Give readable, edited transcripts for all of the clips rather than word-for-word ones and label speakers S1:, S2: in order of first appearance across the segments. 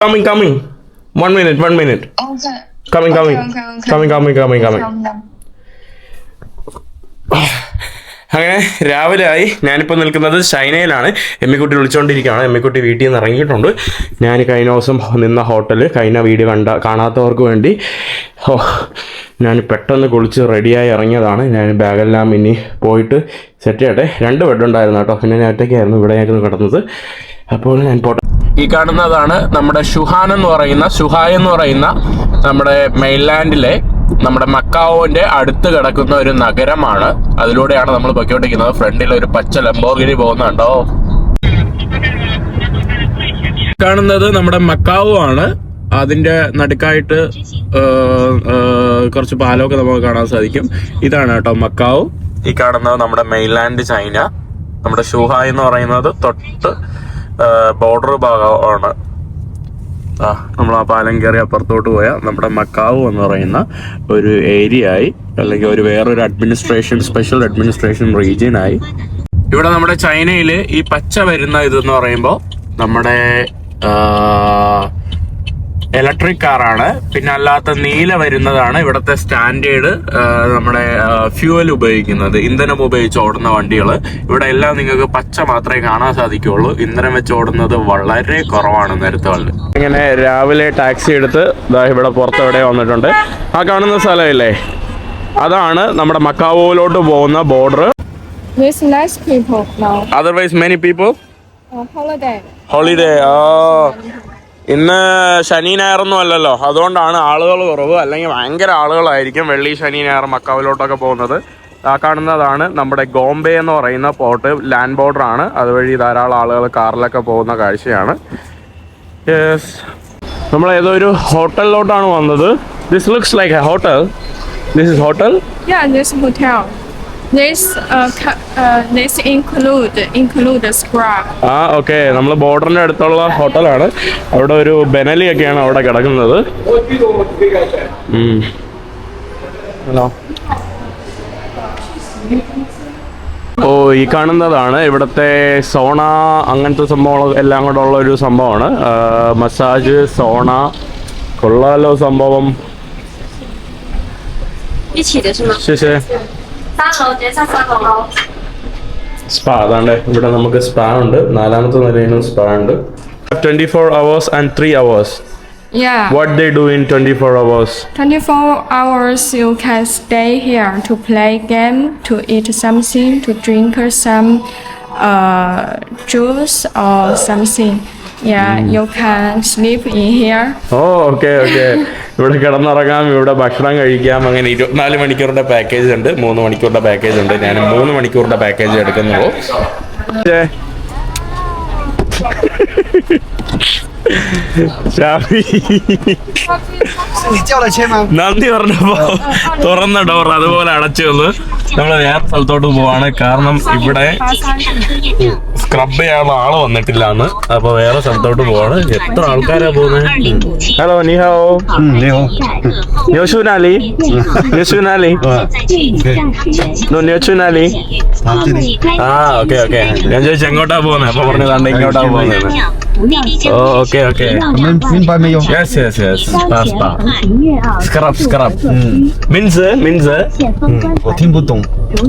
S1: Coming. 1 minute.
S2: Okay.
S1: Coming. അങ്ങനെ രാവിലെ ആയി. ഞാനിപ്പോൾ നിൽക്കുന്നത് ചൈനയിലാണ്. എമ്മിക്കുട്ടി വിളിച്ചുകൊണ്ടിരിക്കുകയാണ്. എമ്മിക്കുട്ടി വീട്ടിൽ നിന്ന് ഇറങ്ങിയിട്ടുണ്ട്. ഞാൻ കഴിഞ്ഞ ദിവസം നിന്ന ഹോട്ടൽ കഴിഞ്ഞ വീഡിയോ കാണാത്തവർക്ക് വേണ്ടി ഞാൻ പെട്ടെന്ന് കുളിച്ച് റെഡിയായി ഇറങ്ങിയതാണ്. ഞാൻ ബാഗെല്ലാം ഇനി പോയിട്ട് സെറ്റ് ചെയ്യട്ടെ. 2 ബെഡ് ഉണ്ടായിരുന്നു കേട്ടോ. പിന്നെ ഞാൻ ഒറ്റയ്ക്കായിരുന്നു ഇവിടെയായിരുന്നു കിടന്നത്. അപ്പോൾ ഞാൻ പോട്ടെ. ഈ കാണുന്നതാണ് നമ്മുടെ ഷുഹായ് എന്ന് പറയുന്ന നമ്മുടെ മെയിൻലാൻഡിലെ നമ്മുടെ മക്കാവോന്റെ അടുത്ത് കിടക്കുന്ന ഒരു നഗരമാണ്. അതിലൂടെയാണ് നമ്മൾ പൊയ്ക്കൊണ്ടിരിക്കുന്നത്. ഫ്രണ്ടിൽ ഒരു പച്ച ലംബോർഗിനി പോകുന്നുണ്ടോ. കാണുന്നത് നമ്മുടെ മക്കാവോ ആണ്. അതിന്റെ നടുക്കായിട്ട് കുറച്ച് പാലമൊക്കെ നമുക്ക് കാണാൻ സാധിക്കും. ഇതാണ് കേട്ടോ മക്കാവോ. ഈ കാണുന്നത് നമ്മുടെ മെയിൻലാൻഡ് ചൈന. നമ്മുടെ ഷുഹായ് എന്ന് പറയുന്നത് തൊട്ട് ബോർഡർ ഭാഗമാണ്. നമ്മൾ ആ പാലം കയറി അപ്പുറത്തോട്ട് പോയാൽ നമ്മുടെ മക്കാവോ എന്ന് പറയുന്ന ഒരു ഏരിയ ആയി, അല്ലെങ്കിൽ വേറൊരു സ്പെഷ്യൽ അഡ്മിനിസ്ട്രേഷൻ റീജിയൻ ആയി. ഇവിടെ നമ്മുടെ ചൈനയിൽ ഈ പച്ച വരുന്ന ഇതെന്ന് പറയുമ്പോൾ നമ്മുടെ ഇലക്ട്രിക് കാറാണ്. പിന്നെ അല്ലാത്ത നീല വരുന്നതാണ് ഇവിടുത്തെ സ്റ്റാൻഡേർഡ് നമ്മുടെ ഫ്യൂവൽ ഉപയോഗിക്കുന്നത്, ഇന്ധനം ഉപയോഗിച്ച് ഓടുന്ന വണ്ടികൾ. ഇവിടെ എല്ലാം നിങ്ങൾക്ക് പച്ച മാത്രമേ കാണാൻ സാധിക്കുകയുള്ളൂ. ഇന്ധനം വെച്ച് ഓടുന്നത് വളരെ കുറവാണ് നേരത്തെ. ഇങ്ങനെ രാവിലെ ടാക്സി എടുത്ത് ഇവിടെ പുറത്തെവിടെ വന്നിട്ടുണ്ട്. ആ കാണുന്ന സ്ഥലമില്ലേ, അതാണ് നമ്മുടെ മക്കാവോയിലോട്ട് പോകുന്ന border. Otherwise many people holiday. ഇന്ന് ശനി ഞായറൊന്നും അല്ലല്ലോ, അതുകൊണ്ടാണ് ആളുകൾ കുറവ്. അല്ലെങ്കിൽ ഭയങ്കര ആളുകളായിരിക്കും വെള്ളി ശനി ഞായർ മക്കാവിലോട്ടൊക്കെ പോകുന്നത്. ആ കാണുന്നതാണ് നമ്മുടെ ഗോംബെ എന്ന് പറയുന്ന പോർട്ട്. ലാൻഡ് ബോർഡർ ആണ്. അതുവഴി ധാരാളം ആളുകൾ കാറിലൊക്കെ പോകുന്ന കാഴ്ചയാണ്. നമ്മൾ ഏതോ ഒരു ഹോട്ടലിലോട്ടാണ് വന്നത്. This looks like A hotel. This is hotel.
S2: This hotel. This include spa.
S1: Okay. നമ്മൾ ബോർഡറിന്റെ അടുത്തുള്ള ഹോട്ടലാണ്. അവിടെ ഒരു ബെനലി ഒക്കെയാണ് അവിടെ കിടക്കുന്നത്. ഹലോ. ഈ കാണുന്നതാണ് ഇവിടുത്തെ സോണ, അങ്ങനത്തെ സംഭവങ്ങൾ എല്ലാം കൂടെ ഉള്ള ഒരു സംഭവമാണ്. മസാജ്, സോണ. കൊള്ളാലോ സംഭവം. ശരി. സ്പാ. അതാണ്ട് ഇവിടെ നമുക്ക് സ്പാ ഉണ്ട്. 4ാമത്തെ നിലയിലും സ്പാ ഉണ്ട്. 24 hours and 3 hours.
S2: Yeah.
S1: What they do in 24 hours?
S2: 24 hours you can stay here to play game, to eat something, to drink some juice or something. Yeah, you can sleep in here.
S1: Okay. ഇവിടെ കിടന്നിറങ്ങാം, ഇവിടെ ഭക്ഷണം കഴിക്കാം. അങ്ങനെ 24 മണിക്കൂറിന്റെ package ഉണ്ട്, 3 മണിക്കൂറിന്റെ package ഉണ്ട്. ഞാൻ 3 മണിക്കൂറിന്റെ package എടുക്കുന്നുള്ളൂ. നന്ദി പറഞ്ഞപ്പോ തുറന്ന ഡോർ അതുപോലെ അടച്ചു വന്ന് നമ്മൾ വേറെ സ്ഥലത്തോട്ട് പോവാണ്. കാരണം ഇവിടെ സ്ക്രബ് ചെയ്യാനുള്ള ആള് വന്നിട്ടില്ല എന്ന്. അപ്പൊ വേറെ സ്ഥലത്തോട്ട് പോവാണ്. എത്ര ആൾക്കാരാ പോകുന്നത്? ഹലോ, നീഹാവോ. യോശുനാലി. ഓക്കെ. ഞാൻ ചോദിച്ചു എങ്ങോട്ടാ പോകുന്നത്. അപ്പൊ പറഞ്ഞതാണ്ട് ഇങ്ങോട്ടാ പോകുന്നത്. Okay. Yes. Spa. Scrub. Means.
S3: 我听不懂。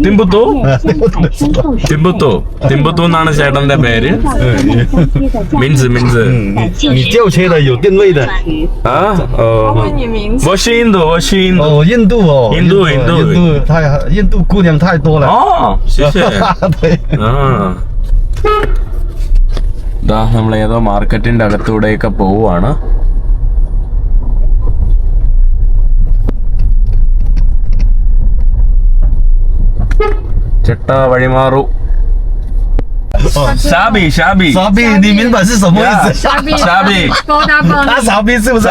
S1: Timbutu എന്നാണ് ചേട്ടന്റെ പേര്. Means.
S3: 你轿车的有定位的。
S1: 我是印度。
S3: 印度哦。印度姑娘太多了。
S1: 谢谢。
S3: 对。
S1: നമ്മൾ ഏതോ മാർക്കറ്റിന്റെ അകത്തൂടെയൊക്കെ പോവുകയാണ്. ചേട്ടാ വഴിമാറു. Shabi
S3: 你明白是什么意思？他傻逼是不是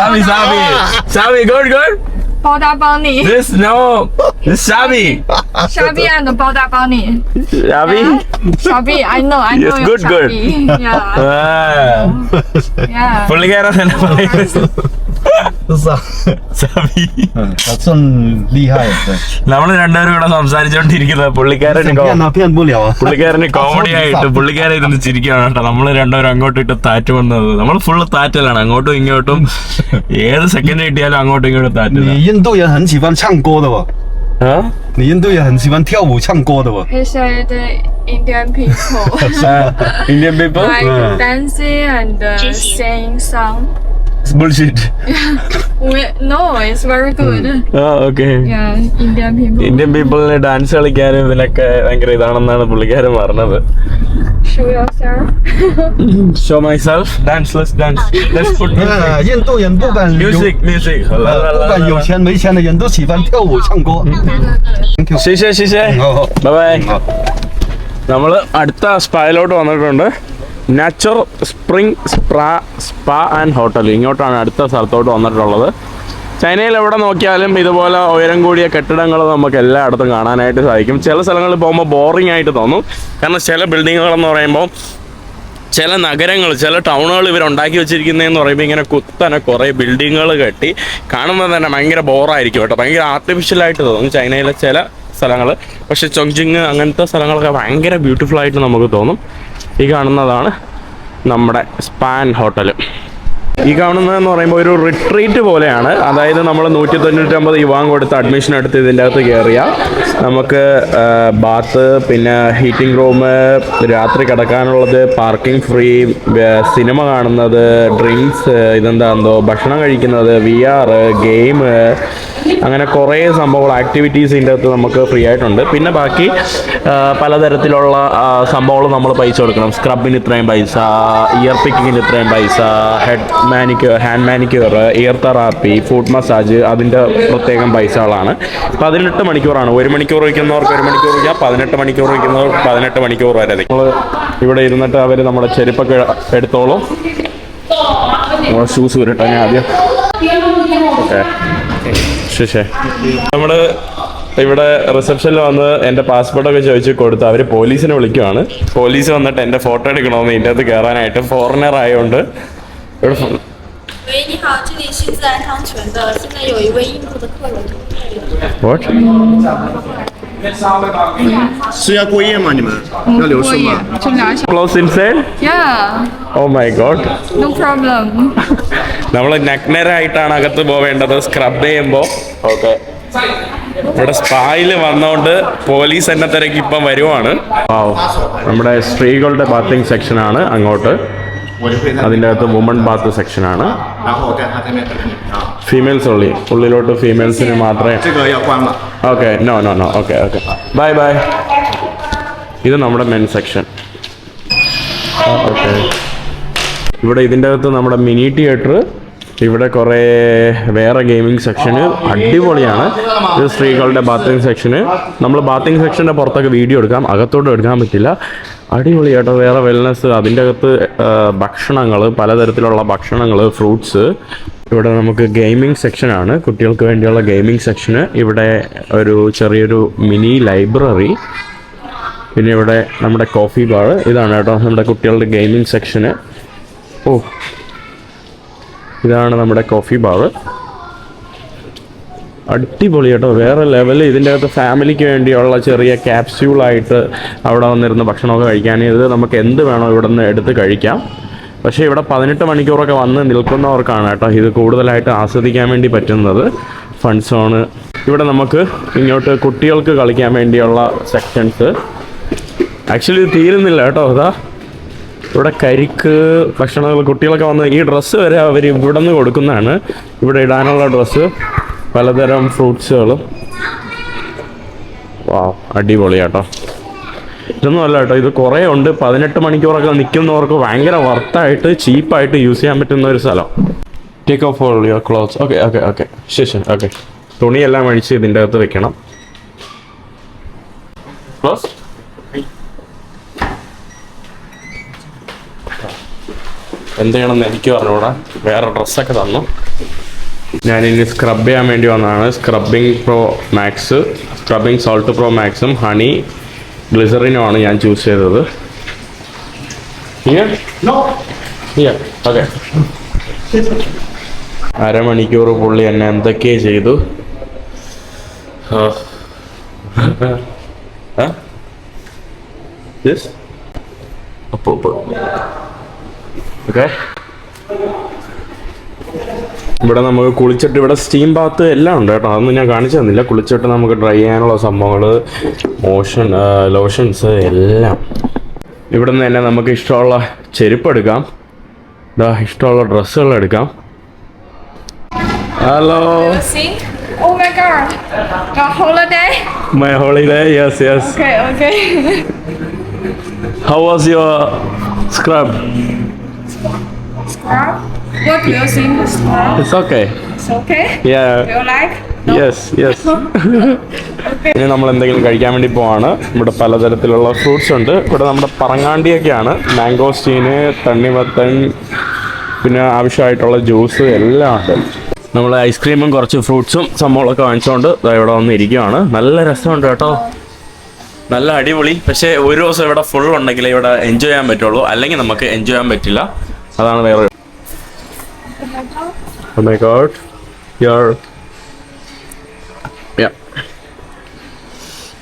S3: ？Shabi
S1: good
S2: 包大帮你。
S1: this Shabby
S2: and 包大帮你。Shabby, I know
S1: Yes, good.
S2: Yeah.
S1: പുള്ളിക്കാരൻ തന്നെ പറയുന്നത്.
S3: 是啊，
S1: സാബി
S3: 他算厉害的。
S1: നമ്മൾ രണ്ടുപേരും കൂടെ സംസാരിച്ചോണ്ടിരിക്കുന്നത്
S3: 骗不了啊。
S1: പുള്ളിക്കാരന് കോമഡി ആയിട്ട് പുള്ളിക്കാരെ ഇരുന്ന് ചിരിക്കുകയാണ് കേട്ടോ. നമ്മള് രണ്ടുപേരും അങ്ങോട്ടും ഇട്ട് താറ്റ് വന്നത്. നമ്മൾ ഫുള്ള് താറ്റലാണ്, അങ്ങോട്ടും ഇങ്ങോട്ടും ഏത് സെക്കൻഡ് കിട്ടിയാലും അങ്ങോട്ടും ഇങ്ങോട്ടും താറ്റല.
S3: 你印度人很喜欢唱歌的吧？
S1: ആ?
S3: 你印度人很喜欢跳舞唱歌的吧？
S2: He said the Indian people
S1: Indian people?
S2: like dancing and singing song.
S1: It's bullshit.
S2: No, it's very good.
S1: Okay.
S2: Yeah, Indian people.
S1: Indian പീപ്പിളിന് ഡാൻസ് കളിക്കാനും ഇതിനൊക്കെ ഭയങ്കര ഇതാണെന്നാണ് പുള്ളിക്കാരൻ പറഞ്ഞത്.
S2: Show yourself.
S1: Show myself. Dance, let's dance. Let's put
S3: 印度人不管
S1: music.
S3: 不管有钱没钱的人都喜欢跳舞唱歌。
S1: ശരി. Bye bye. നമ്മൾ അടുത്ത സ്പായിലോട്ട് വന്നിട്ടുണ്ട്. Nature spring spa and hotel. ഇങ്ങോട്ടാണ് അടുത്ത സ്ഥലത്തോട്ട് വന്നിട്ടുള്ളത്. ചൈനയിൽ എവിടെ നോക്കിയാലും ഇതുപോലെ ഉയരം കൂടിയ കെട്ടിടങ്ങൾ നമുക്ക് എല്ലായിടത്തും കാണാനായിട്ട് സാധിക്കും. ചില സ്ഥലങ്ങളിൽ പോകുമ്പോൾ ബോറിംഗ് ആയിട്ട് തോന്നും. കാരണം ചില ബിൽഡിങ്ങുകളെന്ന് പറയുമ്പോൾ ചില നഗരങ്ങൾ, ചില ടൗണുകൾ ഇവരുണ്ടാക്കി വെച്ചിരിക്കുന്നതെന്ന് പറയുമ്പോൾ ഇങ്ങനെ കുത്തനെ കുറേ ബിൽഡിങ്ങുകൾ കെട്ടി കാണുമ്പോൾ തന്നെ ഭയങ്കര ബോറായിരിക്കും കേട്ടോ. ഭയങ്കര ആർട്ടിഫിഷ്യലായിട്ട് തോന്നും ചൈനയിലെ ചില സ്ഥലങ്ങൾ. പക്ഷെ ചൊങ്ജിങ് അങ്ങനത്തെ സ്ഥലങ്ങളൊക്കെ ഭയങ്കര ബ്യൂട്ടിഫുൾ ആയിട്ട് നമുക്ക് തോന്നും. ഈ കാണുന്നതാണ് നമ്മുടെ സ്പാൻ ഹോട്ടൽ. ഈ കാണുന്നതെന്ന് പറയുമ്പോൾ ഒരു റിട്രീറ്റ് പോലെയാണ്. അതായത് നമ്മൾ 199 യുവാൻ കൊടുത്ത് അഡ്മിഷൻ എടുത്ത് ഇതിൻ്റെ അകത്ത് കയറിയാൽ നമുക്ക് ബാത്ത്, പിന്നെ ഹീറ്റിംഗ് റൂം, രാത്രി കിടക്കാനുള്ളത്, പാർക്കിംഗ് ഫ്രീ, സിനിമ കാണുന്നത്, ഡ്രിങ്ക്സ്, ഇതെന്താണെന്തോ ഭക്ഷണം കഴിക്കുന്നത്, VR, ഗെയിം, അങ്ങനെ കുറേ സംഭവങ്ങൾ, ആക്ടിവിറ്റീസ് ഇതിൻ്റെ അകത്ത് നമുക്ക് ഫ്രീ ആയിട്ടുണ്ട്. പിന്നെ ബാക്കി പലതരത്തിലുള്ള സംഭവങ്ങൾ നമ്മൾ പൈസ കൊടുക്കണം. സ്ക്രബിന് ഇത്രയും പൈസ, ഇയർ പിക്കിങ്ങിന് ഇത്രയും പൈസ, hand manicure, year therapy, food massage, അതിൻ്റെ പ്രത്യേകം പൈസകളാണ്. 18 മണിക്കൂറാണ്. 1 മണിക്കൂർ വയ്ക്കുന്നവർക്ക് 1 മണിക്കൂർ വയ്ക്കാം, 18 മണിക്കൂർ വയ്ക്കുന്നവർ 18 മണിക്കൂർ വരെ. നമ്മൾ ഇവിടെ ഇരുന്നിട്ട് അവർ നമ്മുടെ ചെരുപ്പൊക്കെ എടുത്തോളും. ഷൂസ് വരട്ടെ ഞാൻ ആദ്യം. ഓക്കെ ശരി. നമ്മൾ ഇവിടെ റിസപ്ഷനിൽ വന്ന് എൻ്റെ പാസ്പോർട്ടൊക്കെ ചോദിച്ച് കൊടുത്ത് അവർ പോലീസിനെ വിളിക്കുവാണ്. പോലീസ് വന്നിട്ട് എൻ്റെ ഫോട്ടോ എടുക്കണമെന്ന് ഇതിൻ്റെ അകത്ത് കയറാനായിട്ട്. ഫോറിനർ ആയതുകൊണ്ട് ഇവിടെ
S4: 喂，你好，这里是自然汤泉的，现在有一位印度的客人。
S1: What?
S3: 是要过夜吗？你们要留宿吗？
S2: 就聊一下。
S1: Close inside?
S2: Yeah,
S1: Oh my god.
S2: no problem.
S1: നമ്മൾ നഗ്നരായിട്ടാണ് അകത്ത് പോവേണ്ടത് സ്ക്രബ് ചെയ്യുമ്പോൾ. ഓക്കെ. ഇവിടെ സ്പായിൽ വന്നോണ്ട് പോലീസ് എന്നെ തിരക്കി ഇപ്പം വരുവാണ്. നമ്മുടെ സ്ത്രീകളുടെ ബാത്തിങ് സെക്ഷനാണ് അങ്ങോട്ട്. അതിൻ്റെ അകത്ത് വുമൺ ബാത്ത് സെക്ഷനാണ്. ഫീമെയിൽസ് ഉള്ളി, ഉള്ളിലോട്ട് ഫീമെയിൽസിന് മാത്രമേ. ഓക്കെ. No okay bye. ഇത് നമ്മുടെ മെൻ സെക്ഷൻ. ഓക്കെ. ഇവിടെ ഇതിൻ്റെ അകത്ത് നമ്മുടെ മിനി തിയേറ്റർ, ഇവിടെ കുറേ വേറെ ഗെയിമിംഗ് സെക്ഷന് അടിപൊളിയാണ്. ഇത് സ്ത്രീകളുടെ ബാത്തിങ് സെക്ഷന്. നമ്മൾ ബാത്തിങ് സെക്ഷൻ്റെ പുറത്തൊക്കെ വീഡിയോ എടുക്കാം, അകത്തോട്ട് എടുക്കാൻ പറ്റില്ല. അടിപൊളിയാട്ടോ. വേറെ വെൽനെസ്, അതിൻ്റെ അകത്ത് ഭക്ഷണങ്ങൾ, പലതരത്തിലുള്ള ഭക്ഷണങ്ങൾ, ഫ്രൂട്ട്സ്. ഇവിടെ നമുക്ക് ഗെയിമിംഗ് സെക്ഷനാണ്, കുട്ടികൾക്ക് വേണ്ടിയുള്ള ഗെയിമിംഗ് സെക്ഷന്. ഇവിടെ ഒരു ചെറിയൊരു മിനി ലൈബ്രറി. പിന്നെ ഇവിടെ നമ്മുടെ കോഫി ബാർ. ഇതാണ് കേട്ടോ നമ്മുടെ കുട്ടികളുടെ ഗെയിമിംഗ് സെക്ഷന്. ഇതാണ് നമ്മുടെ കോഫി ബാർ. അടിപൊളി കേട്ടോ, വേറെ ലെവൽ. ഇതിൻ്റെ അകത്ത് ഫാമിലിക്ക് വേണ്ടിയുള്ള ചെറിയ ക്യാപ്സ്യൂളായിട്ട് അവിടെ വന്നിരുന്ന് ഭക്ഷണമൊക്കെ കഴിക്കാൻ. ഇത് നമുക്ക് എന്ത് വേണോ ഇവിടെ നിന്ന് എടുത്ത് കഴിക്കാം. പക്ഷേ ഇവിടെ 18 മണിക്കൂറൊക്കെ വന്ന് നിൽക്കുന്നവർക്കാണ് കേട്ടോ ഇത് കൂടുതലായിട്ട് ആസ്വദിക്കാൻ വേണ്ടി പറ്റുന്നത്. Fun zone. ഇവിടെ നമുക്ക് ഇങ്ങോട്ട് കുട്ടികൾക്ക് കളിക്കാൻ വേണ്ടിയുള്ള സെക്ഷൻസ്. ആക്ച്വലി ഇത് തീരുന്നില്ല കേട്ടോ. അതാ ഇവിടെ കരിക്ക് ഭക്ഷണങ്ങൾ. കുട്ടികളൊക്കെ വന്ന് ഈ ഡ്രസ്സ് വരെ അവർ ഇവിടെ നിന്ന് കൊടുക്കുന്നതാണ്. ഇവിടെ ഇടാനുള്ള ഡ്രസ്സ്, പലതരം ഫ്രൂട്ട്സുകളും. അടിപൊളി കേട്ടോ. ഇതൊന്നും അല്ല കേട്ടോ, ഇത് കുറേ ഉണ്ട്. 18 മണിക്കൂറൊക്കെ നിൽക്കുന്നവർക്ക് ഭയങ്കര വർത്തായിട്ട് ചീപ്പായിട്ട് യൂസ് ചെയ്യാൻ പറ്റുന്ന ഒരു സ്ഥലം. Take off all your clothes. Okay ശരി. ഓക്കെ. തുണിയെല്ലാം അഴിച്ച് ഇതിൻ്റെ അകത്ത് വെക്കണം. ക്ലോസ്. എന്ത് ചെയ്യണമെന്ന് എനിക്ക് പറഞ്ഞുകൂടാ. വേറെ ഡ്രസ്സൊക്കെ തന്നു. ഞാനിനി സ്ക്രബ് ചെയ്യാൻ വേണ്ടി വന്നതാണ്. സ്ക്രബിംഗ് സോൾട്ട് പ്രോ മാക്സും ഹണി ഗ്ലിസറിനുമാണ് ഞാൻ ചൂസ് ചെയ്തത്. ഓക്കെ. അരമണിക്കൂർ പുള്ളി എന്നെ എന്തൊക്കെ ചെയ്തു. ഓക്കെ, ഇവിടെ നമുക്ക് കുളിച്ചിട്ട് ഇവിടെ സ്റ്റീം ബാത്ത് എല്ലാം ഉണ്ട് കേട്ടോ. അതൊന്നും ഞാൻ കാണിച്ചു തന്നില്ല. കുളിച്ചിട്ട് നമുക്ക് ഡ്രൈ ചെയ്യാനുള്ള സംഭവങ്ങൾ, ലോഷൻസ് എല്ലാം ഇവിടെ നിന്ന് തന്നെ നമുക്ക് ഇഷ്ടമുള്ള ചെരുപ്പ് എടുക്കാം, ഇഷ്ടമുള്ള ഡ്രസ്സുകൾ എടുക്കാം. Hello,
S2: See? Oh my god. Your holiday?
S1: My holiday. Yes yes.
S2: Okay.
S1: How was your scrub?
S2: What do you think?
S1: It's okay.
S2: It's okay?
S1: Yeah,
S2: Do you like?
S1: Yes yes. ഇനി നമ്മൾ എന്തെങ്കിലും കഴിക്കാൻ വേണ്ടി പോവാണ്. ഇവിടെ പലതരത്തിലുള്ള ഫ്രൂട്ട്സ് ഉണ്ട്. ഇവിടെ നമ്മുടെ പറങ്ങാണ്ടിയൊക്കെയാണ്. മാംഗോസ്റ്റീന്, തണ്ണിമത്തൻ, പിന്നെ ആവശ്യമായിട്ടുള്ള ജ്യൂസ് എല്ലാം ഉണ്ട്. നമ്മൾ ഐസ്ക്രീമും കുറച്ച് ഫ്രൂട്ട്സും സംഭവങ്ങളൊക്കെ വാങ്ങിച്ചുകൊണ്ട് ഇവിടെ വന്ന് ഇരിക്കുകയാണ്. നല്ല രസമുണ്ട് കേട്ടോ, നല്ല അടിപൊളി. പക്ഷേ ഒരു ദിവസം ഇവിടെ ഫുൾ ഉണ്ടെങ്കിൽ ഇവിടെ എൻജോയ് ചെയ്യാൻ പറ്റുള്ളൂ, അല്ലെങ്കിൽ നമുക്ക് എൻജോയ് ചെയ്യാൻ പറ്റില്ല. അതാണ് വേറെ. Oh my god,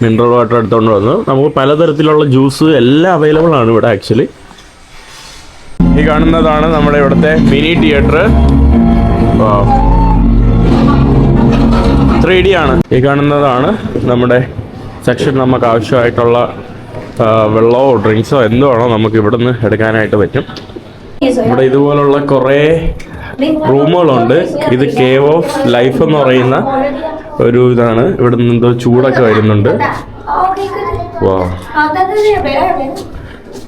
S1: mineral water എടുത്തുകൊണ്ട് വന്നു. നമുക്ക് പലതരത്തിലുള്ള ജ്യൂസ് എല്ലാം അവൈലബിൾ ആണ് ഇവിടെ. ആക്ച്വലി ഈ കാണുന്നതാണ് നമ്മുടെ ഇവിടുത്തെ മിനി തിയേറ്റർ. 3D ആണ്. ഈ കാണുന്നതാണ് നമ്മുടെ സെക്ഷൻ. നമുക്ക് ആവശ്യമായിട്ടുള്ള വെള്ളമോ ഡ്രിങ്ക്സോ എന്തുവാണോ നമുക്ക് ഇവിടുന്ന് എടുക്കാനായിട്ട് പറ്റും. ഇവിടെ ഇതുപോലുള്ള കുറേ റൂമുകളുണ്ട്. ഇത് കേവ് ഓഫ് ലൈഫ് എന്ന് പറയുന്ന ഒരു ഇതാണ്. ഇവിടെ നിന്ന് എന്തോ ചൂടൊക്കെ വരുന്നുണ്ട്. വാ,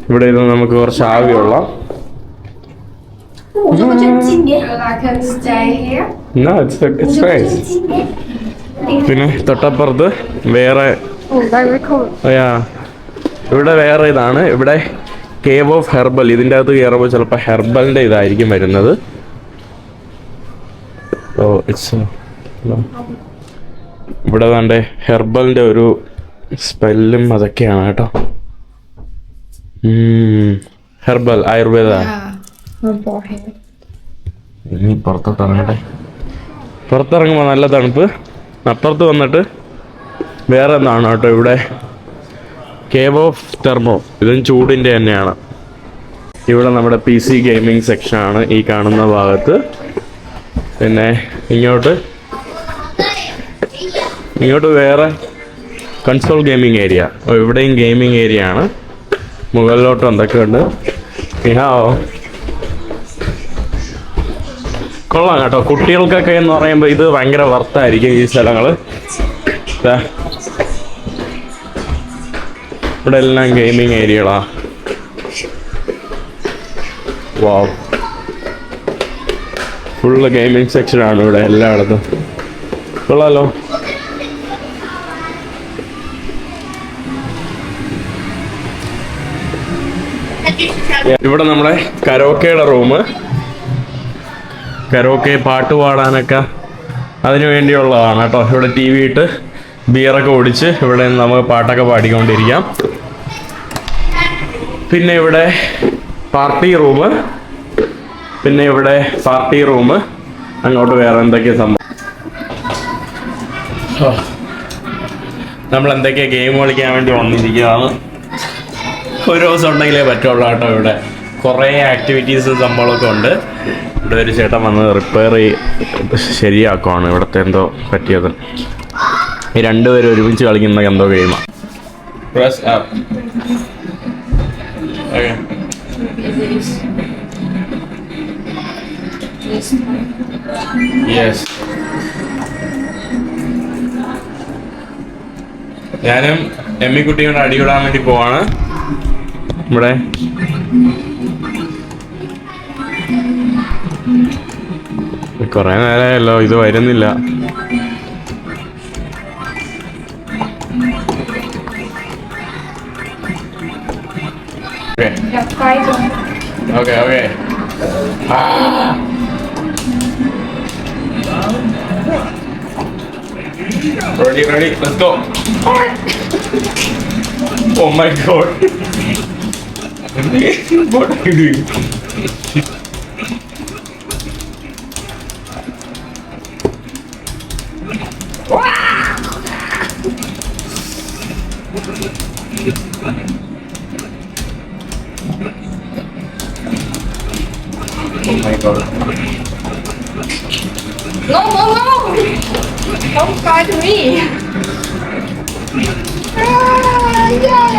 S1: ഇവിടെ ഇരുന്ന് നമുക്ക് കുറച്ച് ആവിയുള്ള.
S2: You can stay here?
S1: No, it's nice. പിന്നെ തൊട്ടപ്പുറത്ത് വേറെ,
S2: Oh, very cool.
S1: ഇവിടെ വേറെ ഇതാണ്. ഇവിടെ കേവ് ഓഫ് ഹെർബൽ. ഇതിൻ്റെ അകത്ത് കയറുമ്പോൾ ചിലപ്പോൾ ഹെർബലിൻ്റെ ഇതായിരിക്കും വരുന്നത്. ഓ, ഇറ്റ്സ് ഇവിടെ വേണ്ട ഹെർബലിൻ്റെ ഒരു സ്പെല്ലും അതൊക്കെയാണ് കേട്ടോ. ഹെർബൽ, ആയുർവേദ. ഇനി പുറത്തോട്ട് ഇറങ്ങട്ടെ. പുറത്തിറങ്ങുമ്പോൾ നല്ല തണുപ്പ്. അപ്പുറത്ത് വന്നിട്ട് വേറെ എന്താണ് കേട്ടോ ഇവിടെ കേവ് ഓഫ് തെർമോ. ഇതും ചൂടിൻ്റെ തന്നെയാണ്. ഇവിടെ നമ്മുടെ PC ഗെയിമിംഗ് സെക്ഷനാണ് ഈ കാണുന്ന ഭാഗത്ത്. പിന്നെ ഇങ്ങോട്ട് വേറെ കൺസോൾ ഗെയിമിംഗ് ഏരിയ. ഇവിടെയും ഗെയിമിംഗ് ഏരിയ ആണ്. മുകളിലോട്ട് എന്തൊക്കെയുണ്ട്. കൊള്ളാം കേട്ടോ. കുട്ടികൾക്കൊക്കെ എന്ന് പറയുമ്പോൾ ഇത് ഭയങ്കര വർത്തായിരിക്കും ഈ സ്ഥലങ്ങൾ. ഇവിടെ എല്ലാം ഗെയിമിംഗ് ഏരിയകളാ. വാവ്, ഫുള്ള് ഗെയിമിംഗ് സെക്ഷനാണ് ഇവിടെ എല്ലായിടത്തും. കൊള്ളാലോ. ഇവിടെ നമ്മുടെ കരോക്കയുടെ റൂം. കരോക്കെ പാട്ട് പാടാനൊക്കെ അതിനു വേണ്ടിയുള്ളതാണ് കേട്ടോ. ഇവിടെ TV ഇട്ട് ബിയറൊക്കെ ഓടിച്ച് ഇവിടെ നമുക്ക് പാട്ടൊക്കെ പാടിക്കൊണ്ടിരിക്കാം. പിന്നെ ഇവിടെ പാർട്ടി റൂം. അങ്ങോട്ട് വേറെ എന്തൊക്കെയാ സംഭവം. നമ്മൾ എന്തൊക്കെയാ ഗെയിം കളിക്കാൻ വേണ്ടി വന്നിരിക്കുകയാണ്. ഒരു ദിവസം ഉണ്ടെങ്കിലേ പറ്റുള്ളൂ കേട്ടോ. ഇവിടെ കുറേ ആക്ടിവിറ്റീസും സംഭവങ്ങളൊക്കെ ഉണ്ട്. ഇവിടെ ഒരു ചേട്ടൻ വന്ന് റിപ്പയർ ശരിയാക്കുവാണ് ഇവിടുത്തെ എന്തോ പറ്റിയത്. ഈ രണ്ടുപേരും ഒരുമിച്ച് കളിക്കുന്ന എന്തോ ഗെയിമാണ്. Press up. Okay, yes. ഞാനും എമ്മിക്കുട്ടിയും കൂടെ അടികൂടാൻ വേണ്ടി പോവാണ്. ഇവിടെ കുറേ നേരമായല്ലോ ഇത് വരുന്നില്ല. Okay okay. Ready, let's go. Oh my god. What are you doing? Oh my god.
S2: No, no, no! Don't fight me! Oh my god,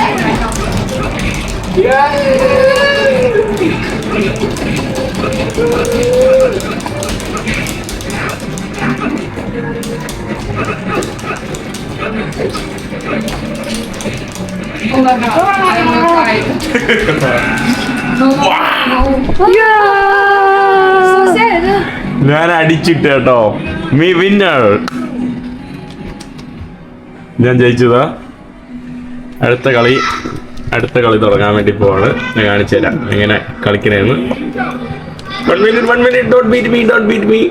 S2: I'm gonna fight. No, no, no. So sad.
S1: ഞാൻ അടിച്ചിട്ട് കേട്ടോ. Me winner. ഞാൻ ജയിച്ചതാ. അടുത്ത കളി തുടങ്ങാൻ വേണ്ടി പോവാണ്. ഞാൻ കാണിച്ചു തരാം എങ്ങനെ കളിക്കണേന്ന്. 1 minute, don't beat me.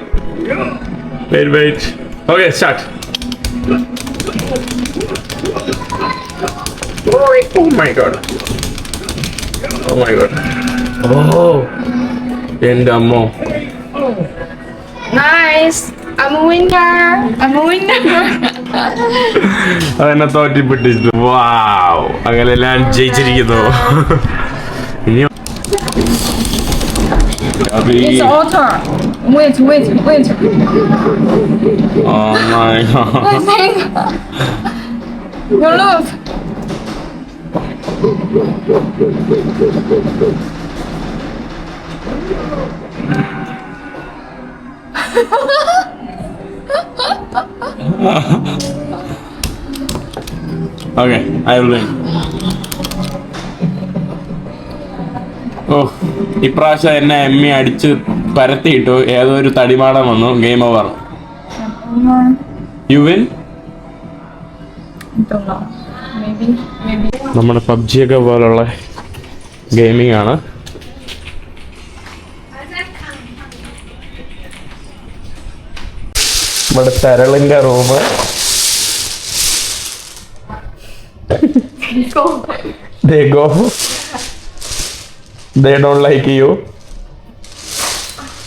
S1: Wait. Okay, start. Oh my god. Oh. എൻ്റെ അമ്മോ.
S2: Nice. I'm a winner.
S1: അതെന്നെ തോറ്റിപ്പിട്ടിട്ട്. വാവ്. അങ്ങനെ ഞാൻ ജയിച്ചിരിക്കുന്നു. ഇനി
S2: It's altar. Wait.
S1: Oh my god.
S2: You look.
S1: Okay, I will win. ഇപ്രാവശ്യം എന്നെ എമ്മി അടിച്ച് പരത്തിയിട്ടു. ഏതോ ഒരു തടിമാടം വന്നു. Game over. You win.
S2: Don't know. Maybe.
S1: നമ്മുടെ പബ്ജിയൊക്കെ പോലുള്ള ഗെയിമിംഗ് ആണ്. ഇവിടെ തരളിന്റെ room. They go. They don't like you.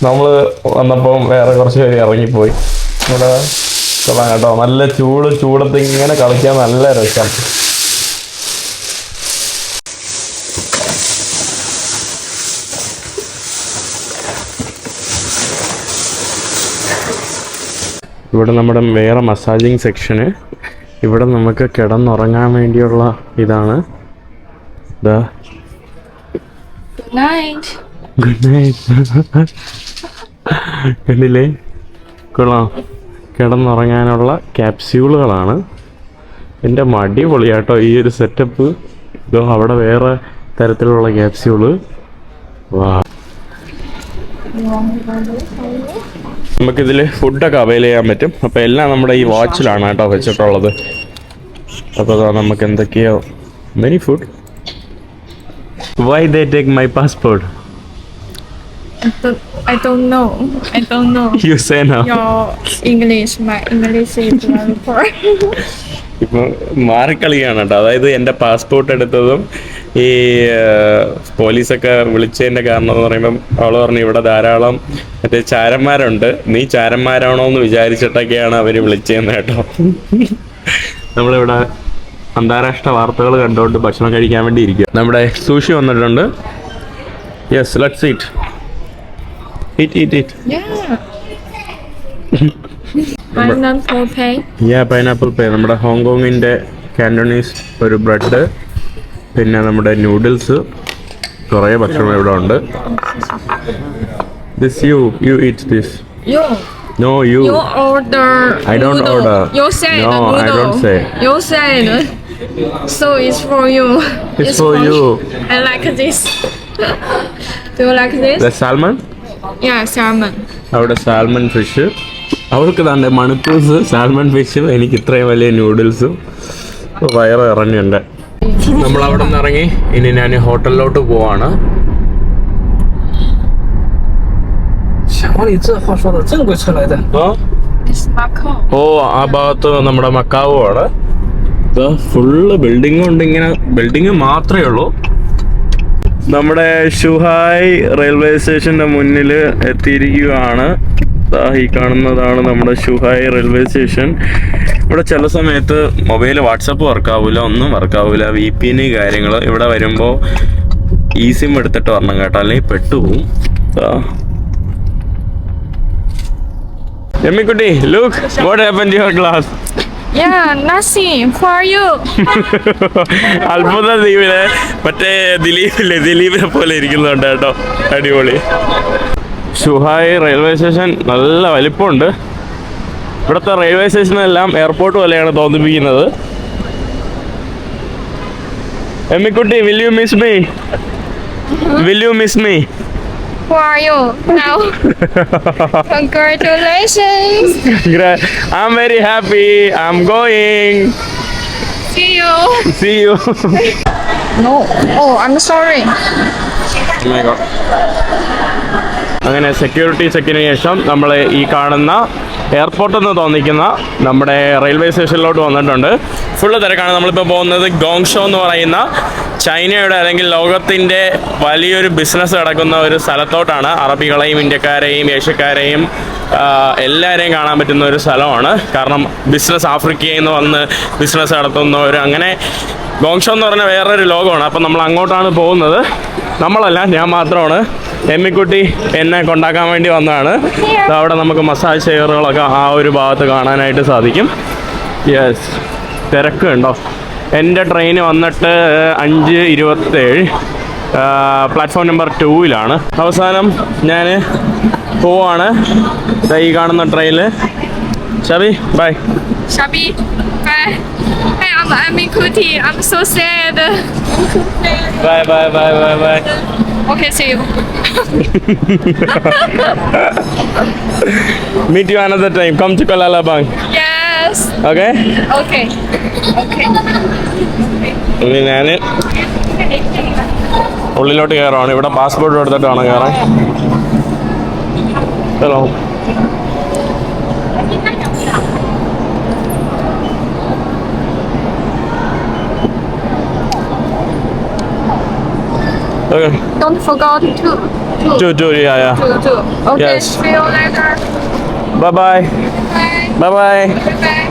S1: നമ്മള് വന്നപ്പോൾ വേറെ കുറച്ച് പേര് ഇറങ്ങിപ്പോയി. ഇവിടെ കൊള്ളാം കേട്ടോ. നല്ല ചൂടത്ത് ഇങ്ങനെ കളിക്കാൻ നല്ല രസം. ഇവിടെ നമ്മുടെ വേറെ മസാജിങ് സെക്ഷന്. ഇവിടെ നമുക്ക് കിടന്നുറങ്ങാൻ വേണ്ടിയുള്ള ഇതാണ്.
S2: Good night.
S1: Good night. കണ്ടില്ലേ, കൊള്ളാം. കിടന്നുറങ്ങാനുള്ള ക്യാപ്സ്യൂളുകളാണ്. എൻ്റെ മടി പൊളിയാട്ടോ ഈ ഒരു സെറ്റപ്പ്. ഇതോ അവിടെ വേറെ തരത്തിലുള്ള ക്യാപ്സ്യൂള്. വാ. നമുക്കിതിൽ ഫുഡൊക്കെ അവൈൽ ചെയ്യാൻ പറ്റും. അപ്പോൾ എല്ലാം നമ്മുടെ ഈ വാച്ചിലാണ് കേട്ടോ വെച്ചിട്ടുള്ളത്. അപ്പോൾ നമുക്ക് എന്തൊക്കെയോ many food. Why they take my passport?
S2: I don't know.
S1: You say now.
S2: Your English, my English is very poor.
S1: ഇപ്പോൾ മാറിക്കളിയാണ് കേട്ടോ. അതായത് എൻ്റെ പാസ്പോർട്ട് എടുത്തതും ഈ പോലീസൊക്കെ വിളിച്ചതിൻ്റെ കാരണം എന്ന് പറയുമ്പം അവൾ പറഞ്ഞു ഇവിടെ ധാരാളം മറ്റേ ചാരന്മാരുണ്ട്, നീ ചാരന്മാരാണോ എന്ന് വിചാരിച്ചിട്ടൊക്കെയാണ് അവർ വിളിച്ചതെന്ന് കേട്ടോ. നമ്മളിവിടെ അന്താരാഷ്ട്ര വാർത്തകൾ കണ്ടുകൊണ്ട് ഭക്ഷണം കഴിക്കാൻ വേണ്ടി ഇരിക്കുക. നമ്മുടെ സൂഷി വന്നിട്ടുണ്ട്. Yes, let's eat.
S2: Yeah. Pineapple pay.
S1: Pineapple pay. നമ്മുടെ ഹോങ്കോങ്ങിൻ്റെ കാൻഡോണീസ് ഒരു ബ്രെഡ്, പിന്നെ നമ്മുടെ നൂഡിൽസ്, കുറേ ഭക്ഷണം ഇവിടെ ഉണ്ട്. This you eat this.
S2: You.
S1: No, you.
S2: You order.
S1: I don't
S2: noodle.
S1: order.
S2: You say
S1: No,
S2: the noodle.
S1: I don't say.
S2: You said. So it's for you.
S1: It's for you.
S2: I like this. Do you like this?
S1: The salmon?
S2: Yeah, salmon.
S1: അവിടെ salmon fish. അവൾക്ക് തന്നെ മണിക്കൂസ് salmon ഫിഷും എനിക്ക് ഇത്രയും വലിയ നൂഡിൽസും. വയറ് ഇറങ്ങിയുണ്ട്. നമ്മൾ അവിടെ നിന്ന് ഇറങ്ങി ഇനി ഞാൻ ഹോട്ടലിലോട്ട് പോവാണ്.
S2: It's Macau.
S1: ഓ, ആ ഭാഗത്ത് നമ്മുടെ മക്കാവോ ആണ്. ഫുള്ള് ബിൽഡിംഗ് ഉണ്ട്. ഇങ്ങനെ ബിൽഡിംഗ് മാത്രമേ ഉള്ളൂ. നമ്മുടെ ഷുഹായ് റെയിൽവേ സ്റ്റേഷന്റെ മുന്നിൽ എത്തിയിരിക്കുകയാണ്. ഈ കാണുന്നതാണ് നമ്മുടെ ഷുഹായ് റെയിൽവേ സ്റ്റേഷൻ. ഇവിടെ ചില സമയത്ത് മൊബൈൽ വാട്സപ്പ് വർക്കാവില്ല, ഒന്നും വർക്കാവില്ല. VPN കാര്യങ്ങൾ. ഇവിടെ വരുമ്പോൾ eSIM എടുത്തിട്ട് വരണം കേട്ടോ, അല്ലെങ്കിൽ പെട്ടുപോകും. എമ്മിക്കുട്ടി, look what happened to your glass.
S2: Yeah, nothing for you.
S1: അത്ഭുത ദ്വീപിലെ മറ്റേ ദിലീപിനെ പോലെ ഇരിക്കുന്നുണ്ട് കേട്ടോ, അടിപൊളി. ഷുഹായ് റെയിൽവേ സ്റ്റേഷൻ നല്ല വലിപ്പമുണ്ട്. ഇവിടുത്തെ റെയിൽവേ സ്റ്റേഷനെല്ലാം എയർപോർട്ട് പോലെയാണ് തോന്നിപ്പിക്കുന്നത്. എമ്മിക്കുട്ടി, will you miss me? Will you miss me?
S2: Who are you now? Congratulations.
S1: I'm very happy. I'm going.
S2: See you.
S1: See you.
S2: No. Oh, I'm sorry.
S1: Oh my God. അങ്ങനെ security ചെക്കിന് ശേഷം നമ്മൾ ഈ കാണുന്ന എയർപോർട്ടിൽ നിന്ന് തോന്നിക്കുന്ന നമ്മുടെ റെയിൽവേ സ്റ്റേഷനിലോട്ട് വന്നിട്ടുണ്ട്. ഫുള്ള് തിരക്കാണ്. നമ്മളിപ്പോൾ പോകുന്നത് ഗോങ്ഷോ എന്ന് പറയുന്ന ചൈനയുടെ അല്ലെങ്കിൽ ലോകത്തിൻ്റെ വലിയൊരു ബിസിനസ് നടക്കുന്ന ഒരു സ്ഥലത്തോട്ടാണ്. അറബികളെയും ഇന്ത്യക്കാരെയും ഏഷ്യക്കാരെയും എല്ലാവരെയും കാണാൻ പറ്റുന്ന ഒരു സ്ഥലമാണ്. കാരണം ബിസിനസ് ആഫ്രിക്കയിൽ നിന്ന് വന്ന് ബിസിനസ് നടത്തുന്നവർ, അങ്ങനെ ഗോങ്ഷോ എന്ന് പറഞ്ഞാൽ വേറൊരു ലോകമാണ്. അപ്പം നമ്മൾ അങ്ങോട്ടാണ് പോകുന്നത്. നമ്മളല്ല, ഞാൻ മാത്രമാണ്. എമ്മിക്കുട്ടി എന്നെ കൊണ്ടാക്കാൻ വേണ്ടി വന്നതാണ്. അവിടെ നമുക്ക് മസാജ് ചെയറുകളൊക്കെ ആ ഒരു ഭാഗത്ത് കാണാനായിട്ട് സാധിക്കും. യെസ്, തിരക്ക് ഉണ്ടോ? എൻ്റെ ട്രെയിൻ വന്നിട്ട് 5:27, പ്ലാറ്റ്ഫോം നമ്പർ 2-ലാണ്. അവസാനം ഞാൻ പോവാണ് ഈ കാണുന്ന ട്രെയിനിൽ. Shabi, bye.
S2: Shabi, bye. Hey, I'm Amikuti. I'm so sad.
S1: Bye bye bye bye bye.
S2: Okay, see you.
S1: Meet you another time. Come to Kuala Lumpur.
S2: Yes.
S1: Okay?
S2: Okay. Okay.
S1: ഇനി ഞാൻ ഉള്ളിലോട്ട് കയറാണ്. ഇവിടെ പാസ്പോർട്ട് എടുത്തിട്ടാണ് കയറാൻ. Hello. Okay.
S2: Don't forget to.
S1: Yeah.
S2: Okay.
S1: Yes.
S2: See you later.
S1: Bye bye.
S2: Bye.
S1: Bye bye.
S2: Bye.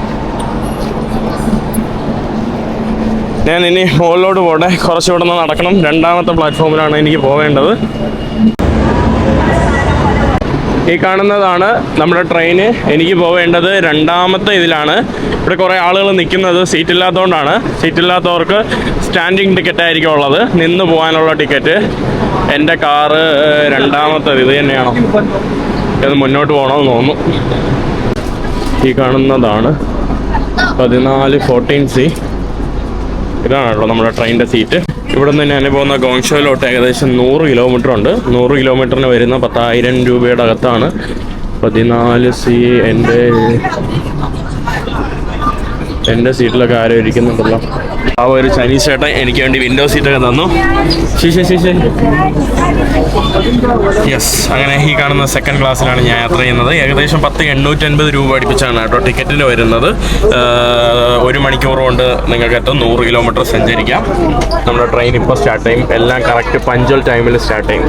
S1: ഞാൻ ഇനി മുകളിലോട്ട് പോട്ടെ. കുറച്ച് ഇവിടെ നിന്ന് നടക്കണം. 2ാമത്തെ പ്ലാറ്റ്ഫോമിലാണ് എനിക്ക് പോവേണ്ടത്. ഈ കാണുന്നതാണ് നമ്മുടെ ട്രെയിന്. എനിക്ക് പോവേണ്ടത് 2ാമത്തെ ഇതിലാണ്. ഇവിടെ കുറേ ആളുകൾ നിൽക്കുന്നത് സീറ്റ് ഇല്ലാത്തതുകൊണ്ടാണ്. സീറ്റ് ഇല്ലാത്തവർക്ക് സ്റ്റാൻഡിങ് ടിക്കറ്റ് ആയിരിക്കും ഉള്ളത്, നിന്ന് പോകാനുള്ള ടിക്കറ്റ്. എൻ്റെ കാറ് 2ാമത്തെ ഇത് തന്നെയാണോ? ഇത് മുന്നോട്ട് പോകണമെന്ന് തോന്നുന്നു. ഈ കാണുന്നതാണ് 1414C. ഇതാണ് കേട്ടോ നമ്മുടെ ട്രെയിനിൻ്റെ സീറ്റ്. ഇവിടെ നിന്ന് ഞാൻ പോകുന്ന ഗോങ്ഷോയിലോട്ട് ഏകദേശം 100 കിലോമീറ്റർ ഉണ്ട്. 100 കിലോമീറ്ററിന് വരുന്ന 10,000 രൂപയുടെ അകത്താണ്. 14C. എൻ്റെ സീറ്റിലൊക്കെ ആരും ഇരിക്കുന്നുണ്ടല്ലോ. ആ ഒരു ചൈനീസ് ചേട്ടൻ എനിക്ക് വേണ്ടി വിൻഡോ സീറ്റൊക്കെ തന്നു. യെസ്, അങ്ങനെ ഈ കാണുന്ന സെക്കൻഡ് ക്ലാസ്സിലാണ് ഞാൻ യാത്ര ചെയ്യുന്നത്. ഏകദേശം 10,850 രൂപ അടുപ്പിച്ചാണ് കേട്ടോ ടിക്കറ്റിന് വരുന്നത്. 1 മണിക്കൂർ കൊണ്ട് നിങ്ങൾക്ക് എത്തും. 100 കിലോമീറ്റർ സഞ്ചരിക്കാം. നമ്മുടെ ട്രെയിൻ ഇപ്പോൾ സ്റ്റാർട്ട് ചെയ്യും. എല്ലാം കറക്റ്റ് പഞ്ച്വൽ ടൈമിൽ സ്റ്റാർട്ട് ചെയ്യും.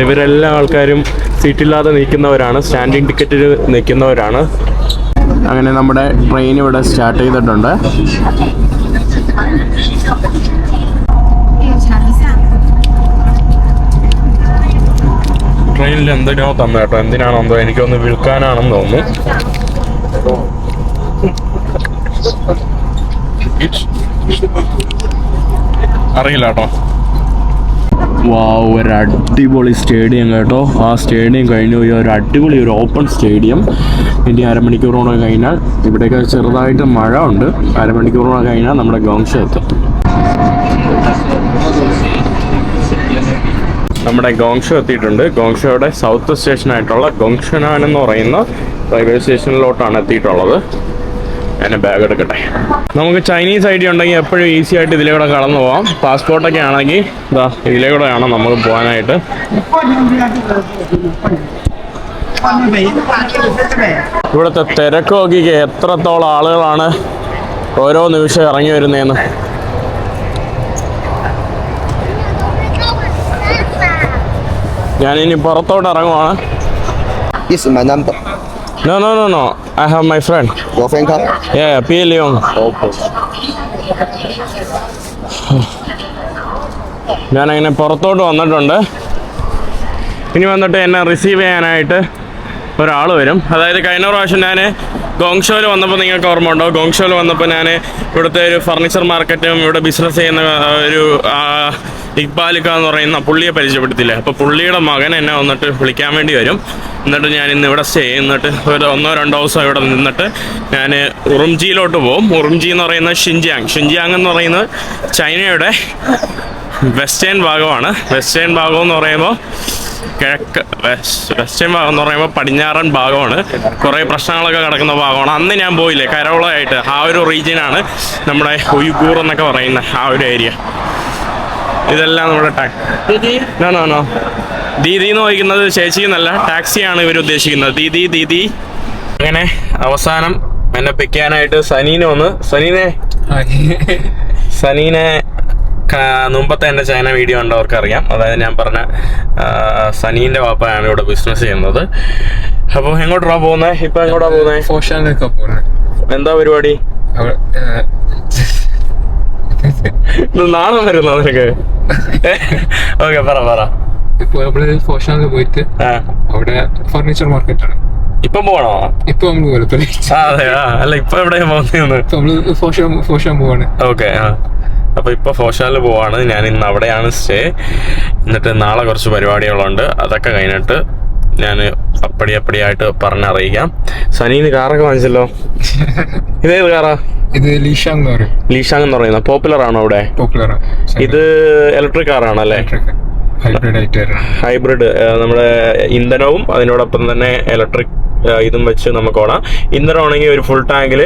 S1: ഇവരെല്ലാ ആൾക്കാരും സീറ്റില്ലാതെ നിൽക്കുന്നവരാണ്, സ്റ്റാൻഡിങ് ടിക്കറ്റിൽ നിൽക്കുന്നവരാണ്. അങ്ങനെ നമ്മുടെ ട്രെയിൻ ഇവിടെ സ്റ്റാർട്ട് ചെയ്തിട്ടുണ്ട്. ട്രെയിനിൽ എന്തിനോ തന്നു കേട്ടോ. എന്തിനാണോ എന്തോ, എനിക്കൊന്ന് വിൽക്കാനാണെന്ന് തോന്നുന്നു. അറിയില്ല കേട്ടോ. വാവ്, ഒരു അടിപൊളി സ്റ്റേഡിയം കേട്ടോ. ആ സ്റ്റേഡിയം കഴിഞ്ഞു പോയി ഒരു അടിപൊളി ഒരു ഓപ്പൺ സ്റ്റേഡിയം. ഇനി അരമണിക്കൂറോടെ കഴിഞ്ഞാൽ, ഇവിടെയൊക്കെ ചെറുതായിട്ട് മഴ ഉണ്ട്, അരമണിക്കൂറോടെ കഴിഞ്ഞാൽ നമ്മുടെ ഗോങ്ഷോ എത്തും. നമ്മുടെ ഗോങ്ഷോ എത്തിയിട്ടുണ്ട്. ഗോങ്ഷോയുടെ സൗത്ത് സ്റ്റേഷനായിട്ടുള്ള ഗോങ്ഷനാൻ എന്ന് പറയുന്ന റെയിൽവേ സ്റ്റേഷനിലോട്ടാണ് എത്തിയിട്ടുള്ളത്. ഞാൻ ബാഗ് എടുക്കട്ടെ. നമുക്ക് ചൈനീസ് ഐ ഡി ഉണ്ടെങ്കിൽ എപ്പോഴും ഈസി ആയിട്ട് ഇതിലേ കൂടെ കടന്നു പോകാം. പാസ്പോർട്ടൊക്കെ ആണെങ്കിൽ ഇതാ ഇതിലേ കൂടെ വേണം നമുക്ക് പോകാനായിട്ട്. ഇവിടുത്തെ തിരക്ക് നോക്കിക്ക് എത്രത്തോളം ആളുകളാണ് ഓരോ നിമിഷം ഇറങ്ങി വരുന്നതെന്ന്. ഞാനിനി പുറത്തോട്ട് ഇറങ്ങുവാണ്.
S5: This is my number.
S1: No. I have my friend.
S5: Your friend come?
S1: Yeah, P. Leon.
S5: Okay.
S1: ഞാനങ്ങനെ പുറത്തോട്ട് വന്നിട്ടുണ്ട്. ഇനി വന്നിട്ട് എന്നെ റിസീവ് ചെയ്യാനായിട്ട് ഒരാൾ വരും. അതായത് കഴിഞ്ഞ പ്രാവശ്യം ഞാൻ ഗോങ്ഷോയിൽ വന്നപ്പോൾ നിങ്ങൾക്ക് ഓർമ്മ ഉണ്ടോ? ഗോങ്ഷോയിൽ വന്നപ്പോൾ ഞാൻ ഇവിടുത്തെ ഒരു ഫർണിച്ചർ മാർക്കറ്റും ഇവിടെ ബിസിനസ് ചെയ്യുന്ന ഒരു ഇക്ബാലിക്ക എന്ന് പറയുന്ന പുള്ളിയെ പരിചയപ്പെടുത്തില്ലേ. അപ്പോൾ പുള്ളിയുടെ മകൻ എന്നെ വന്നിട്ട് വിളിക്കാൻ വേണ്ടി വരും. എന്നിട്ട് ഞാൻ ഇന്ന് ഇവിടെ സ്റ്റേ ചെയ്യുന്നിട്ട് ഒരു 1-2 ദിവസം ഇവിടെ നിന്നിട്ട് ഞാൻ ഉറുംജിയിലോട്ട് പോകും. ഉറുംജി എന്ന് പറയുന്നത് ഷിൻജിയാങ് എന്ന് പറയുന്നത് ചൈനയുടെ വെസ്റ്റേൺ ഭാഗമാണ്. വെസ്റ്റേൺ ഭാഗം എന്ന് പറയുമ്പോൾ കിഴക്ക് വെസ്റ്റേൺ ഭാഗം എന്ന് പറയുമ്പോൾ പടിഞ്ഞാറൻ ഭാഗമാണ്. കുറേ പ്രശ്നങ്ങളൊക്കെ കിടക്കുന്ന ഭാഗമാണ്. അന്ന് ഞാൻ പോയില്ലേ കരോളായിട്ട്, ആ ഒരു റീജിയനാണ് നമ്മുടെ ഉയ്ഗൂർ എന്നൊക്കെ പറയുന്ന ആ ഒരു ഏരിയ. ഇതെല്ലാം നമ്മുടെ നോ ദീദി എന്ന് ചോദിക്കുന്നത് ചേച്ചി എന്നല്ല, ടാക്സിയാണ് ഇവർ ഉദ്ദേശിക്കുന്നത്. ദീദി. അങ്ങനെ അവസാനം എന്നെ പിക്കാനായിട്ട് സനീനെ വന്ന് സനീനെ മുമ്പത്തെ എൻ്റെ ചൈന വീഡിയോ ഉണ്ടവർക്ക് അറിയാം. അതായത് ഞാൻ പറഞ്ഞ സനീൻ്റെ വാപ്പയാണ് ഇവിടെ ബിസിനസ് ചെയ്യുന്നത്. അപ്പോൾ എങ്ങോട്ടാ പോകുന്നത്? ഇപ്പൊ എങ്ങോട്ടാ പോകുന്നത്?
S6: ഫോഷാനിലേക്കാ പോകുന്നത്.
S1: എന്താ പരിപാടി? നാണം വരുന്നോ നിനക്ക്? ഓക്കെ പറ.
S6: ഇപ്പൊ നമ്മള് ഫോഷാനിൽ പോയിട്ട് അവിടെ ഫർണിച്ചർ മാർക്കറ്റാണ്.
S1: ഇപ്പം പോകണോ?
S6: ഇപ്പൊ നമ്മള് പോലെ
S1: അതെ. അല്ല ഇപ്പൊ എവിടെയാ പോകുന്നത്?
S6: നമ്മള് ഫോഷാൻ പോവാണ്.
S1: ഓക്കെ. അപ്പോൾ ഇപ്പോൾ ഫോഷാനിൽ പോവാണ്. ഞാൻ ഇന്ന് അവിടെയാണ് സ്റ്റേ. എന്നിട്ട് നാളെ കുറച്ച് പരിപാടികളുണ്ട്. അതൊക്കെ കഴിഞ്ഞിട്ട് ഞാൻ അപ്പടിയായിട്ട് പറഞ്ഞറിയിക്കാം. സനീന് കാറൊക്കെ വാങ്ങിച്ചല്ലോ. ഇതേത് കാറാ?
S6: ഇത് ലീഷാങ് എന്ന് പറയും.
S1: ലീഷാങ് എന്ന് പറയുന്നത് പോപ്പുലർ ആണോ അവിടെ?
S6: പോപ്പുലറാണ്.
S1: ഇത് ഇലക്ട്രിക് കാറാണല്ലേ? ഹൈബ്രിഡ്. നമ്മുടെ ഇന്ധനവും അതിനോടൊപ്പം തന്നെ ഇലക്ട്രിക് ഇതും വെച്ച് നമുക്ക് ഓടാം. ഇന്ധനമാണെങ്കിൽ ഒരു ഫുൾ ടാങ്കിൽ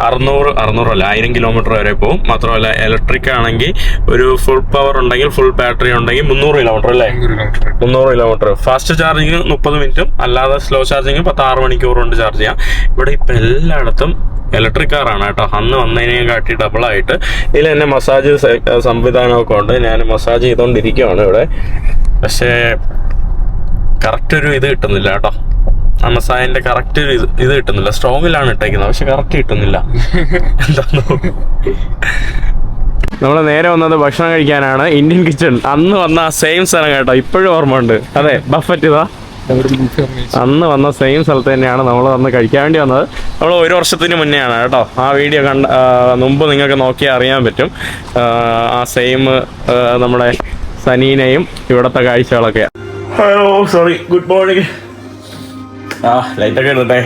S1: 1000 കിലോമീറ്റർ വരെ പോകും. മാത്രമല്ല ഇലക്ട്രിക് ആണെങ്കിൽ ഒരു ഫുൾ പവർ ഉണ്ടെങ്കിൽ, ഫുൾ ബാറ്ററി ഉണ്ടെങ്കിൽ 300 കിലോമീറ്റർ അല്ലേ? 300 കിലോമീറ്റർ. ഫാസ്റ്റ് ചാർജിങ് 30 മിനിറ്റും, അല്ലാതെ സ്ലോ ചാർജിങ് 6 മണിക്കൂർ കൊണ്ട് ചാർജ് ചെയ്യാം. ഇവിടെ ഇപ്പം എല്ലായിടത്തും ഇലക്ട്രിക് കാറാണ് കേട്ടോ. അന്ന് വന്നതിനെയും കാട്ടി ഡബിളായിട്ട്. ഇതിൽ തന്നെ മസാജ് സംവിധാനമൊക്കെ ഉണ്ട്. ഞാൻ മസാജ് ചെയ്തുകൊണ്ടിരിക്കുകയാണ് ഇവിടെ. പക്ഷേ കറക്റ്റ് ഒരു ഇത് കിട്ടുന്നില്ല കേട്ടോ. ആ മസാജിന്റെ കറക്റ്റ് ഇത് കിട്ടുന്നില്ല. സ്ട്രോങ്ങിലാണ് ഇട്ടേക്കുന്നത്, പക്ഷെ കറക്റ്റ് കിട്ടുന്നില്ല. എന്താണോ? നമ്മൾ നേരെ വന്നത് ഭക്ഷണം കഴിക്കാനാണ്. Indian kitchen. അന്ന് വന്ന സെയിം സ്ഥലം കേട്ടോ, ഇപ്പോഴും ഓർമ്മ ഉണ്ട്. അതെ, ബഫറ്റ് ഇതാ. അന്ന് വന്ന സെയിം സ്ഥലത്ത് തന്നെയാണ് നമ്മൾ വന്ന് കഴിക്കാൻ വേണ്ടി വന്നത്. നമ്മൾ 1 വർഷത്തിന് മുന്നെയാണ് കേട്ടോ. ആ വീഡിയോ മുമ്പ് നിങ്ങൾക്ക് നോക്കിയാൽ അറിയാൻ പറ്റും. ആ സെയിം നമ്മുടെ സനീനയും ഇവിടുത്തെ കാഴ്ചകളൊക്കെയാണ്. Hello, sorry, good morning. ലൈറ്റൊക്കെ ഇടട്ടെ.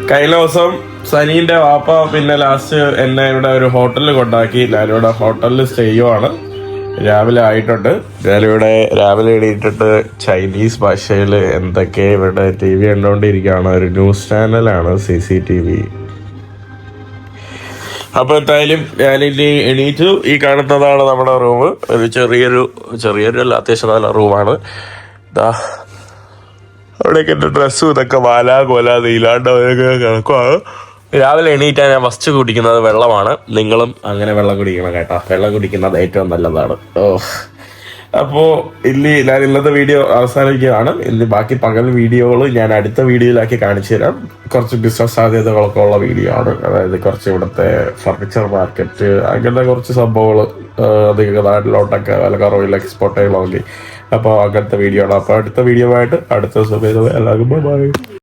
S1: കഴിഞ്ഞ ദിവസം സനീൻ്റെ വാപ്പ പിന്നെ ലാസ്റ്റ് എന്നെ ഇവിടെ ഒരു ഹോട്ടലിൽ കൊണ്ടാക്കി. ഞാനിവിടെ ഹോട്ടലിൽ സ്റ്റേ ചെയ്യുവാണ്. രാവിലെ ആയിട്ടുണ്ട്. ഞാനിവിടെ രാവിലെ എണീറ്റിട്ട് ചൈനീസ് ഭാഷയിൽ എന്തൊക്കെ ഇവിടെ TV കണ്ടുകൊണ്ടിരിക്കുകയാണ്. ഒരു ന്യൂസ് ചാനലാണ് CCTV. അപ്പോൾ എന്തായാലും ഞാനിനി എണീറ്റു. ഈ കാണുന്നതാണ് നമ്മുടെ റൂം. ഒരു ചെറിയൊരു അല്ല, അത്യാവശ്യം നല്ല റൂമാണ്. അവിടെയൊക്കെ എൻ്റെ ഡ്രസ്സും ഇതൊക്കെ കോല നീലാണ്ട് കിടക്കുവാണ്. രാവിലെ എണീറ്റാൽ ഞാൻ ഫസ്റ്റ് കുടിക്കുന്നത് വെള്ളമാണ്. നിങ്ങളും അങ്ങനെ വെള്ളം കുടിക്കണം കേട്ടോ. വെള്ളം കുടിക്കുന്നത് ഏറ്റവും നല്ലതാണ്. അപ്പോൾ ഞാൻ ഇന്നത്തെ വീഡിയോ അവസാനിക്കുകയാണ്. ഇന്ന് ബാക്കി പകൽ വീഡിയോകൾ ഞാൻ അടുത്ത വീഡിയോയിലാക്കി കാണിച്ചു തരാം. കുറച്ച് ബിസിനസ് സാധ്യതകളൊക്കെ ഉള്ള വീഡിയോ ആണ്. അതായത് കുറച്ച് ഇവിടുത്തെ ഫർണിച്ചർ മാർക്കറ്റ്, അങ്ങനത്തെ കുറച്ച് സംഭവങ്ങൾ അധികം നാട്ടിലോട്ടൊക്കെ വില കുറവിൽ എക്സ്പോർട്ട് ചെയ്യണമെങ്കിൽ. അപ്പോൾ അങ്ങനത്തെ വീഡിയോ ആണ്. അപ്പോൾ അടുത്ത വീഡിയോ ആയിട്ട് അടുത്ത സമയത്ത് എല്ലാവർക്കും ബൈ.